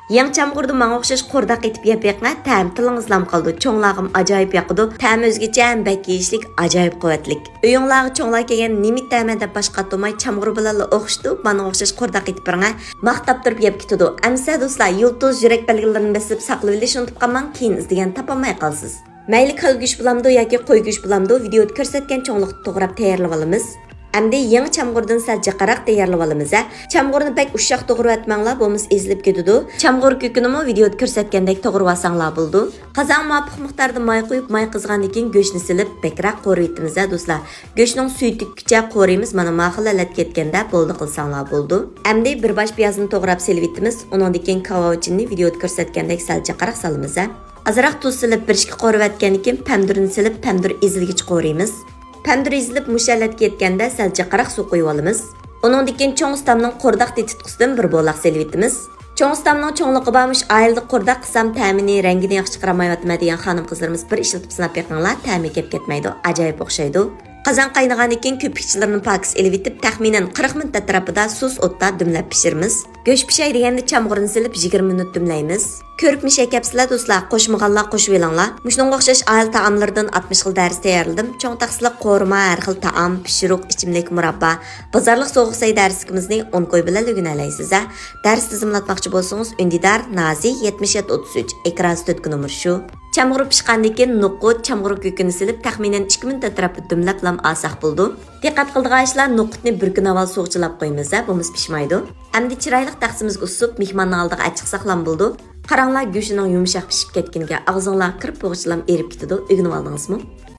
Yang chamgurda manga o'xshash qo'rdaq etib yeb beqma, ta'm tilingizlam qoldi. Cho'nglag'im ajoyib yoqidi. Ta'm o'zgacha ham bakiyishlik, ajoyib quvvatlik. Uyinglarga cho'nglar kelgan nima ta'm deb boshqa tomay chamgur bilan o'xshidi. Manga o'xshash qo'rdaq etib biringa maqtab turib yeb ketadi. Amsa do'stlar, yulduz yurak belgilarini besib saqlab olishni unutib qolmang, keyin izdegan topolmay qolsiz. Mayli qil go'sht bulamdi yoki qo'y go'sht bulamdi, videoda ko'rsatgan cho'nglikni to'g'rab tayyorlab olamiz. Endi yangi chamgurdan sal jaqaraq tayyorlab olamiz. Chamgurni pek ushshaq to'g'rab atmanglar, bo'lmasa ezilib ketadi. Chamgur ko'kinimi videoda ko'rsatgandek to'g'rab olsanglar bo'ldi. Qozon muvofiq miqdorda may qo'yib, may qizgandan keyin go'shtni silib, bekroq qo'riymiz do'stlar. Go'shtning suvi tikkicha qo'riymiz, mana mahillalat ketganda bo'ldi qilsanglar bo'ldi. Endi bir bosh piyozni to'g'rab silibmiz, undan keyin kavovchinni videoda ko'rsatgandek sal jaqaraq solamiz. Azroq tuz silib, birishga qo'rib atgandan keyin pomidorni silib, pomidor ezilgich qo'riymiz. Pomidor ezilib mushallat ketganda sal jaqaraq suv qo'yib olamiz. Undan keyin cho'ng ustamning qo'rdaq tetitqisidan bir bo'loq silibmiz. Cho'ng ustamning cho'ngligi bormish, ayildi qo'rdaq qilsam ta'mini, rangini yaxshi chiqaramayotma degan xonim qizlarimiz bir ishlatib sinab beqinglar, ta'mi kelib ketmaydi, ajoyib o'xshaydi. Qozon qaynagandan keyin ko'pikchilarni pakis elib etib, taxminan 40 minut atrofida sus o'tda dimlab pishiramiz. Go'sht pishay deganda chamg'urni silib 20 minut dimlaymiz. Ko'rib shakapsizlar do'stlar, qo'shmaganlar qo'shib elinglar. Mushunga o'xshash oil taomlardan 60 xil dars tayyorladim. Cho'ng taqsiliq qo'rma, har xil taom, pishiriq, ichimlik, murabba, bozorlik so'g'say darsikimizni 10 qo'y bilan o'rganalaysiz. Dars tizimlatmoqchi bo'lsangiz, Undidar Nazi 7733 ekran üstüdeki numar shu. Chamg'ur pishgandan keyin nuqut, chamg'ur ko'kini silib, taxminan 2 minut atrofida dimlab lam olsak bo'ldi. Diqqat qildigan ishlar, nuqutni bir kun avval suvchilab qo'ymiz, bo'lmasa pishmaydi. Endi chiroyli taqsimizga usib, mehmonning oldiga achchiq saqlam bo'ldi. Qaranglar, go'shtning yumshoq pishib ketganiga og'zinglar kirib, bo'g'chilam erib ketadi. O'rganib oldingizmi?